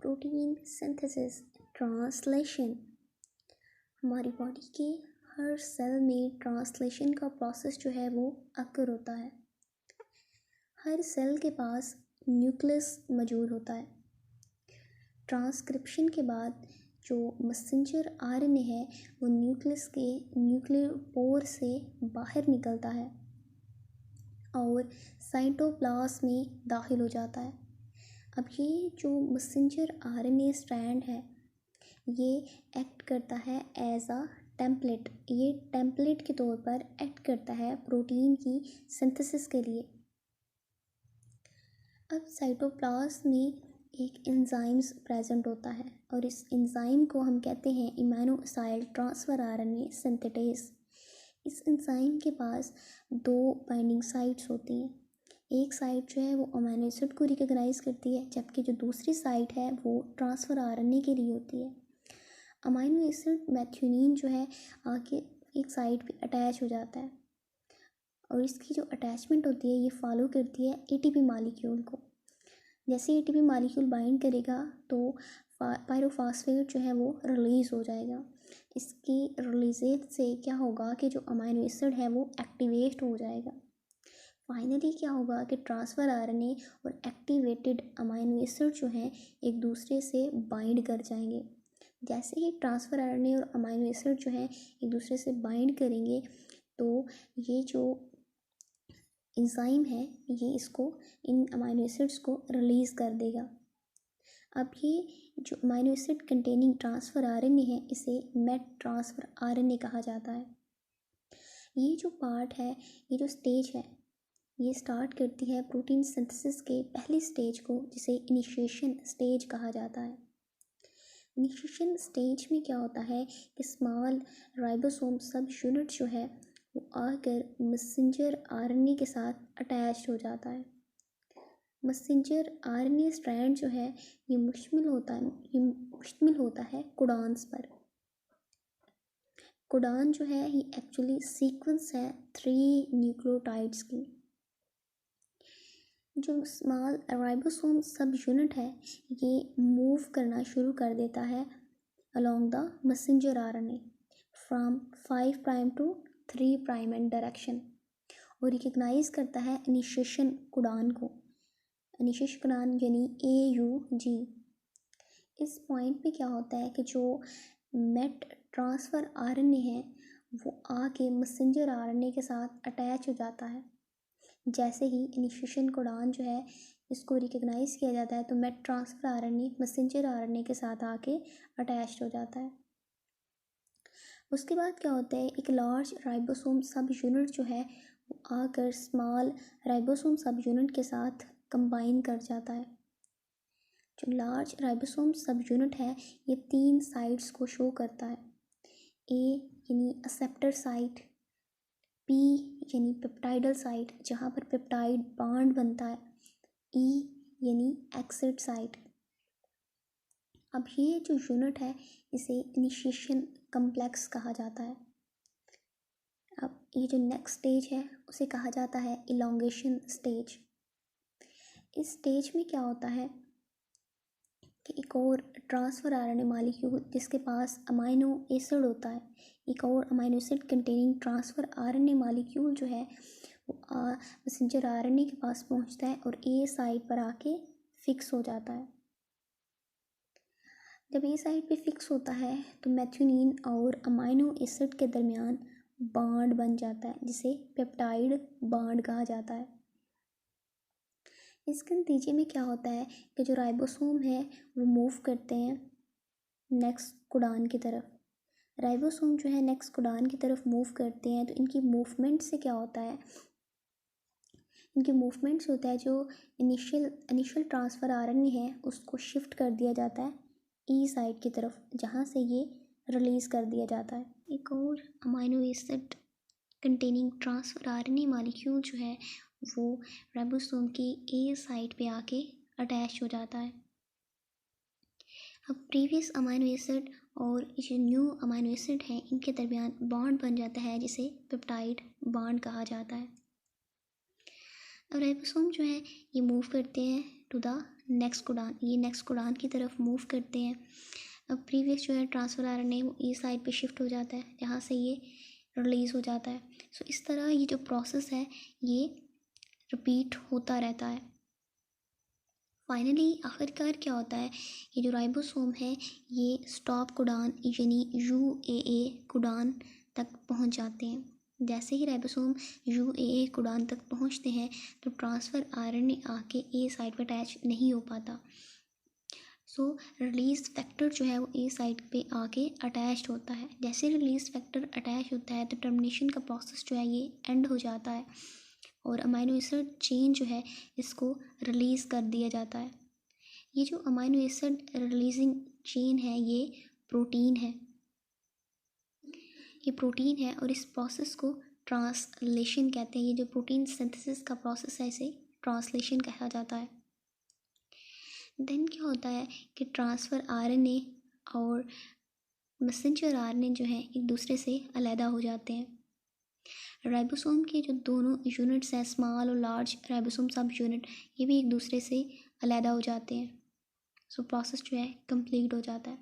Protein synthesis translation. हमारी body के हर cell में ट्रांसलेशन का प्रोसेस जो है वो अकर होता है। हर सेल के पास न्यूक्लियस मौजूद होता है। ट्रांसक्रिप्शन के बाद जो मैसेंजर आरएनए है वो न्यूक्लियस के न्यूक्लियर पोर से बाहर निकलता है और साइटोप्लाज्म में दाखिल हो जाता है। अब ये जो मैसेंजर आरएनए स्ट्रैंड है ये एक्ट करता है एज अ टेम्पलेट। ये टेम्पलेट के तौर पर एक्ट करता है प्रोटीन की सिंथेसिस के लिए। अब साइटोप्लाज्म में एक एंजाइम्स प्रेजेंट होता है और इस एंजाइम को हम कहते हैं इम्यूनोसाइल ट्रांसफर आरएनए सिंथेटेस। इस एंजाइम के पास दो बाइंडिंग साइट्स होती हैं। एक साइट जो है वो अमीनो एसिड को रिकॉग्नाइज करती है, जबकि जो दूसरी साइट है वो ट्रांसफर आरएनए के लिए होती है। अमीनो एसिड मैथ्यूनिन जो है आके एक साइट पे अटैच हो जाता है और इसकी जो अटैचमेंट होती है ये फॉलो करती है एटीपी मॉलिक्यूल को। जैसे एटीपी मॉलिक्यूल बाइंड करेगा तो पायरोफॉस्फेट जो है वो रिलीज़ हो जाएगा। इसकी रिलीजेट से क्या होगा कि जो अमीनो एसिड है वो एक्टिवेट हो जाएगा। फाइनली क्या होगा कि ट्रांसफ़र आरएनए और एक्टिवेटेड अमीनो एसिड जो हैं एक दूसरे से बाइंड कर जाएंगे। जैसे ही ट्रांसफ़र आरएनए और अमीनो एसिड जो हैं एक दूसरे से बाइंड करेंगे तो ये जो एंजाइम है ये इसको इन अमीनो एसिड्स को रिलीज़ कर देगा। अब ये जो amino acid containing transfer RNA है इसे मेट ट्रांसफ़र आरएनए कहा जाता है। ये जो पार्ट है, ये जो स्टेज है, ये स्टार्ट करती है प्रोटीन सिंथेसिस के पहले स्टेज को, जिसे इनिशिएशन स्टेज कहा जाता है। इनिशिएशन स्टेज में क्या होता है कि स्मॉल राइबोसोम सब यूनिट जो है वो आकर मैसेंजर आरएनए के साथ अटैच हो जाता है। मैसेंजर आरएनए स्ट्रैंड जो है ये मुश्तमिल होता है कोडॉन्स पर। कोडॉन जो है ये एक्चुअली सीक्वेंस है 3 न्यूक्लियोटाइड्स की। जो स्मॉल राइबोसोम सब यूनिट है ये मूव करना शुरू कर देता है along the messenger RNA from 5 prime to 3 prime end direction और रिकग्नाइज करता है इनिशिएशन कोडॉन को। इनिशिएशन कोडॉन यानी AUG। इस पॉइंट पे क्या होता है कि जो मेट ट्रांसफ़र आरएनए है वो आके मैसेंजर आरएनए के साथ अटैच हो जाता है। जैसे ही इनिशिएशन कोडॉन जो है इसको रिकग्नाइज किया जाता है तो मेट ट्रांसफ़र आरएनए मैसेंजर आरएनए के साथ आके अटैच हो जाता है। उसके बाद क्या होता है, एक लार्ज राइबोसोम सब यूनिट जो है वो आकर स्मॉल राइबोसोम सब यूनिट के साथ कंबाइन कर जाता है। जो लार्ज राइबोसोम सब यूनिट है ये 3 साइट्स को शो करता है। ए यानी एक्सेप्टर साइट, पी यानी पेप्टाइडल साइट जहाँ पर पेप्टाइड बॉन्ड बनता है, ई यानी एक्सिड साइट। अब ये जो यूनिट है इसे इनिशिएशन कम्प्लेक्स कहा जाता है। अब ये जो नेक्स्ट स्टेज है उसे कहा जाता है इलॉन्गेशन स्टेज। इस स्टेज में क्या होता है कि एक और ट्रांसफ़र आरएनए मॉलिक्यूल जिसके पास अमीनो एसिड होता है, एक और amino acid containing transfer RNA molecule जो है वो मैसेंजर आरएनए के पास पहुंचता है और ए साइट पर आके फिक्स हो जाता है। जब ए साइट पे फिक्स होता है तो मैथ्यूनिन और अमीनो एसिड के दरमियान बॉन्ड बन जाता है जिसे पेप्टाइड बॉन्ड कहा जाता है। इसके नतीजे में क्या होता है कि जो राइबोसोम है वो मूव करते हैं नेक्स्ट कोडॉन की तरफ। राइबोसोम जो है नेक्स्ट कोडॉन की तरफ मूव करते हैं तो इनकी मूवमेंट से क्या होता है, इनकी मूवमेंट से होता है जो इनिशियल ट्रांसफ़र आरएनए है उसको शिफ्ट कर दिया जाता है ई साइड की तरफ, जहाँ से ये रिलीज़ कर दिया जाता है। एक और amino acid containing transfer RNA molecule जो है वो राइबोसोम की ए साइट पे आके अटैच हो जाता है। अब प्रीवियस अमीनो एसिड और जो न्यू अमीनो एसिड है इनके दरमियान बॉन्ड बन जाता है जिसे पेप्टाइड बॉन्ड कहा जाता है। अब राइबोसोम जो है ये मूव करते हैं टू द नेक्स्ट कोडान, ये नेक्स्ट कोडान की तरफ मूव करते हैं। अब प्रीवियस जो है ट्रांसफ़र आरएनए वो ई साइड पे शिफ्ट हो जाता है, जहाँ से ये रिलीज़ हो जाता है। सो इस तरह ये जो प्रोसेस है ये रिपीट होता रहता है। फाइनली आखिरकार क्या होता है, ये जो राइबोसोम है ये स्टॉप कोडान यानी यूएए कोडान तक पहुंच जाते हैं। जैसे ही राइबोसोम यूएए कोडान तक पहुंचते हैं तो ट्रांसफ़र आरएनए आके ए साइट पर अटैच नहीं हो पाता। सो रिलीज़ फैक्टर जो है वो ए साइट पे आके अटैच्ड होता है। जैसे रिलीज़ फैक्टर अटैच होता है तो टर्मिनेशन का प्रोसेस जो है ये एंड हो जाता है और अमाइनो एसिड चेन जो है इसको रिलीज़ कर दिया जाता है। ये जो अमाइनो एसिड रिलीजिंग चेन है ये प्रोटीन है, ये प्रोटीन है और इस प्रोसेस को ट्रांसलेशन कहते हैं। ये जो प्रोटीन सिंथेसिस का प्रोसेस है इसे ट्रांसलेशन कहा जाता है। देन क्या होता है कि ट्रांसफ़र आरएनए और मैसेंजर आरएनए जो है एक दूसरे से अलहदा हो जाते हैं। राइबोसोम के जो दोनों यूनिट्स हैं, स्मॉल और लार्ज राइबोसोम सब यूनिट, ये भी एक दूसरे से अलहदा हो जाते हैं। सो प्रोसेस जो है कंप्लीट हो जाता है।